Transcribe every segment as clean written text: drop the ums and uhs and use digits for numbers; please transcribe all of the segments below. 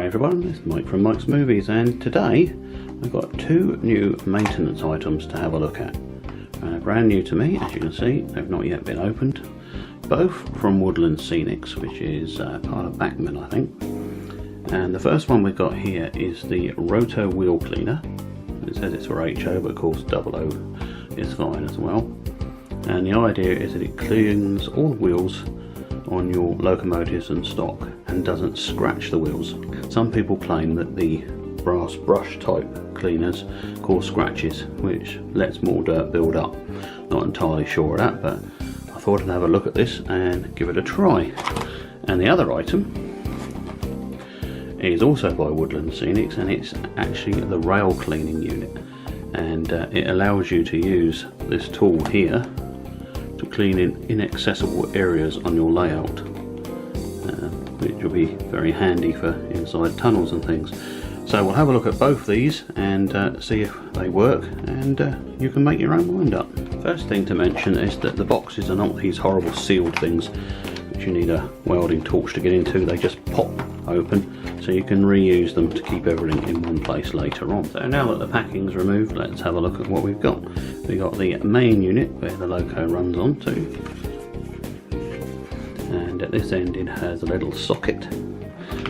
everyone, it's Mike from Mike's Movies, and today I've got two new maintenance items to have a look at. Brand new to me, as you can see, they've not yet been opened. Both from Woodland Scenics, which is part of Backman, I think. And the first one we've got here is the Roto wheel cleaner. It says it's for HO, but of course double O is fine as well. And the idea is that it cleans all the wheels on your locomotives and stock and doesn't scratch the wheels. Some people claim that the brass brush type cleaners cause scratches, which lets more dirt build up. Not entirely sure of that, but I thought I'd have a look at this and give it a try. And the other item is also by Woodland Scenics, and it's actually the rail cleaning unit, and it allows you to use this tool here to clean in inaccessible areas on your layout, which will be very handy for inside tunnels and things. So we'll have a look at both these and see if they work, and you can make your own mind up. First thing to mention is that the boxes are not these horrible sealed things which you need a welding torch to get into. They just pop open, so you can reuse them to keep everything in one place later on. So now that the packing's removed, let's have a look at what we've got. We've got the main unit where the loco runs onto, and at this end it has a little socket,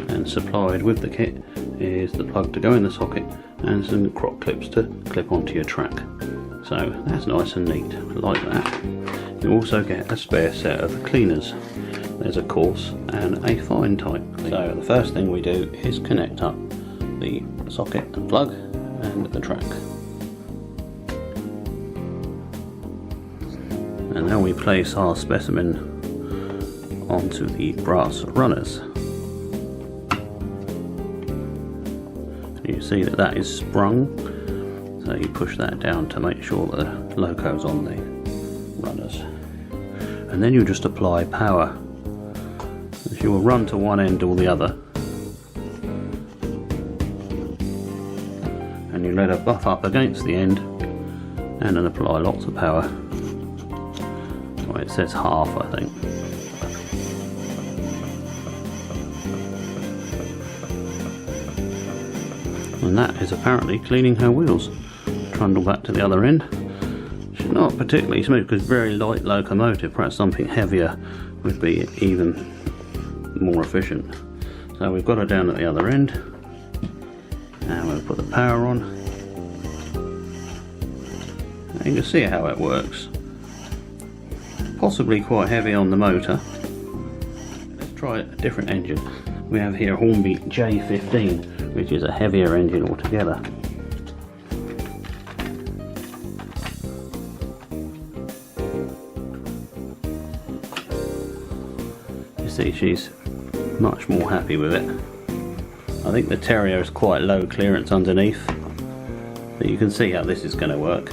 and supplied with the kit is the plug to go in the socket and some crop clips to clip onto your track. So that's nice and neat, like that. You also get a spare set of cleaners. There's a coarse and a fine type. So the first thing we do is connect up the socket and plug and the track. And now we place our specimen onto the brass runners. You see that that is sprung, so you push that down to make sure that the loco's on the runners. And then you just apply power. You will run to one end or the other, and you let it buff up against the end and then apply lots of power. Well, it says half, I think. And that is apparently cleaning her wheels. Trundle back to the other end. She's not particularly smooth because very light locomotive, perhaps something heavier would be even more efficient. So we've got her down at the other end, and we'll put the power on, and you can see how it works. Possibly quite heavy on the motor. Let's try a different engine. We have here a Hornby J15, which is a heavier engine altogether. You see, she's much more happy with it. I think the Terrier is quite low clearance underneath, but you can see how this is going to work.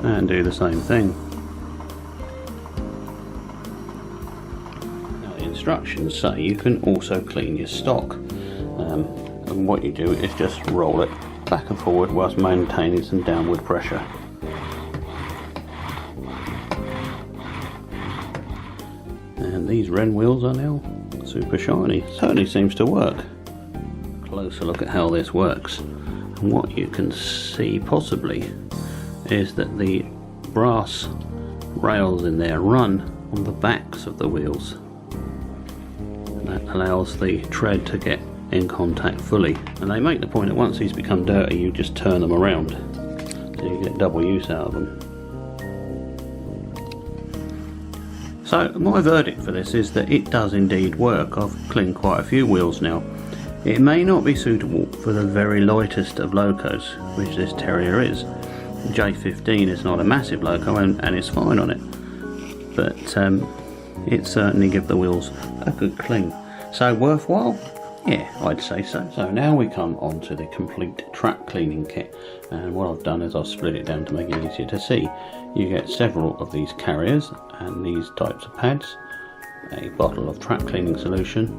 And do the same thing. Now the instructions say you can also clean your stock, and what you do is just roll it back and forward whilst maintaining some downward pressure. And these Wren wheels are now super shiny. Certainly seems to work. Closer look at how this works. And what you can see possibly is that the brass rails in there run on the backs of the wheels. And that allows the tread to get in contact fully. And they make the point that once these become dirty, you just turn them around, so you get double use out of them. So my verdict for this is that it does indeed work. I've cleaned quite a few wheels now. It may not be suitable for the very lightest of locos, which this Terrier is. The J15 is not a massive loco and it's fine on it, but it certainly gives the wheels a good clean. So worthwhile? Yeah, I'd say so. So now we come on to the complete track cleaning kit, and what I've done is I've split it down to make it easier to see. You get several of these carriers and these types of pads, a bottle of track cleaning solution,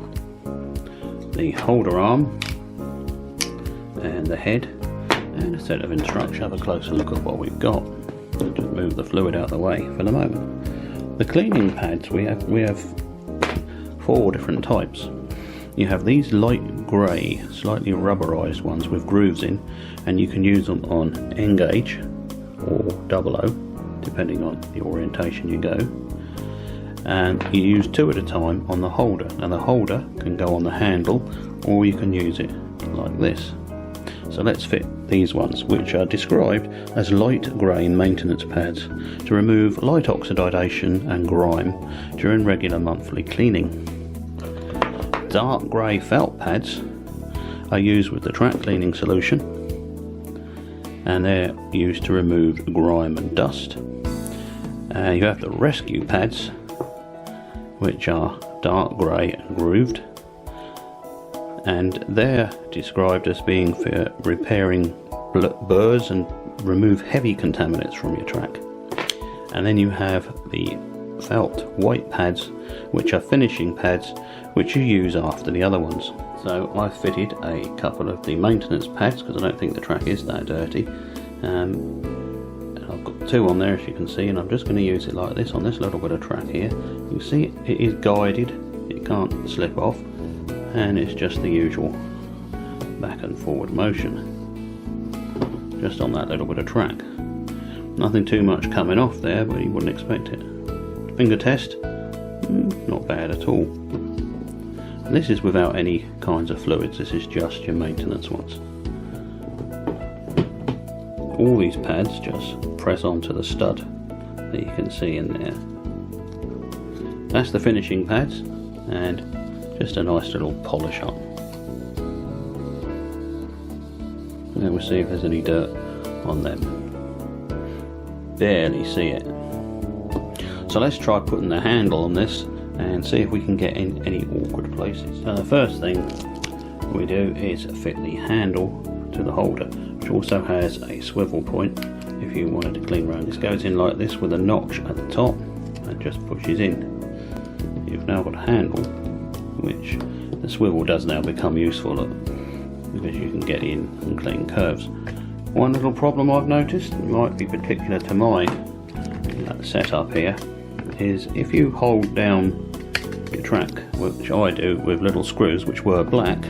the holder arm and the head, and a set of instructions. Have a closer look at what we've got. Just move the fluid out of the way for the moment. The cleaning pads we have 4 different types. You have these light grey, slightly rubberized ones with grooves in, and you can use them on N-gauge or 00, depending on the orientation you go. And you use 2 at a time on the holder. Now the holder can go on the handle, or you can use it like this. So let's fit these ones, which are described as light grain maintenance pads to remove light oxidation and grime during regular monthly cleaning. Dark grey felt pads are used with the track cleaning solution, and they're used to remove grime and dust. You have the rescue pads, which are dark grey and grooved, and they're described as being for repairing burrs and remove heavy contaminants from your track. And then you have the felt white pads, which are finishing pads which you use after the other ones. So I've fitted a couple of the maintenance pads because I don't think the track is that dirty. And I've got 2 on there, as you can see, and I'm just going to use it like this on this little bit of track here. You can see it is guided, it can't slip off, and it's just the usual back and forward motion just on that little bit of track. Nothing too much coming off there, but you wouldn't expect it. Finger test, not bad at all. And this is without any kinds of fluids, this is just your maintenance ones. All these pads just press onto the stud that you can see in there. That's the finishing pads, and just a nice little polish up. And then we'll see if there's any dirt on them. Barely see it. So let's try putting the handle on this and see if we can get in any awkward places. So the first thing we do is fit the handle to the holder, which also has a swivel point if you wanted to clean around. This goes in like this with a notch at the top and just pushes in. You've now got a handle, which the swivel does now become useful because you can get in and clean curves. One little problem I've noticed, might be particular to my setup here, is if you hold down your track, which I do with little screws which were black,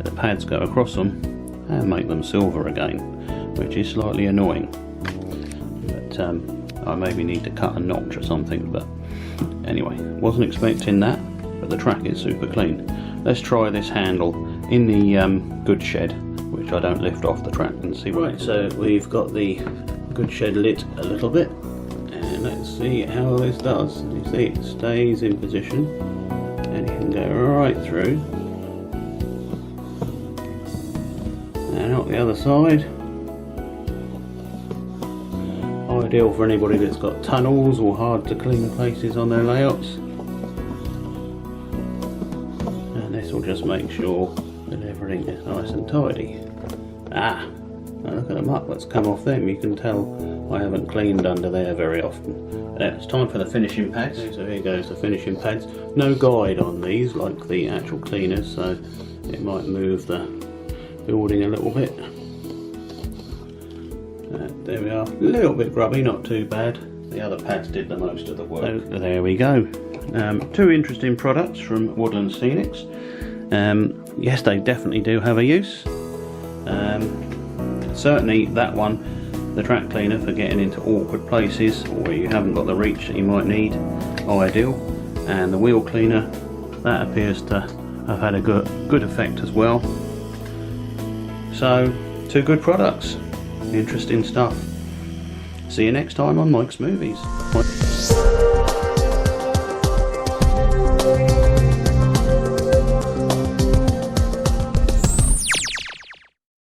the pads go across them and make them silver again, which is slightly annoying. But I maybe need to cut a notch or something, but anyway, wasn't expecting that, but the track is super clean. Let's try this handle in the goods shed, which I don't lift off the track, and see. Right, so we've got the goods shed lit a little bit, and let's see how this does. You see it stays in position, and it can go right through. And out the other side. Ideal for anybody that's got tunnels or hard to clean places on their layouts. And this will just make sure that everything is nice and tidy. Now look at the muck that's come off them. You can tell I haven't cleaned under there very often. Now it's time for the finishing pads. So here goes the finishing pads. No guide on these like the actual cleaners, so it might move the building a little bit. There we are, a little bit grubby, not too bad. The other pads did the most of the work. So there we go. 2 interesting products from Woodland Scenics. Yes, they definitely do have a use. Certainly that one, the track cleaner for getting into awkward places or where you haven't got the reach that you might need, ideal. And the wheel cleaner, that appears to have had a good effect as well. So 2 good products. Interesting stuff. See you next time on Mike's Movies.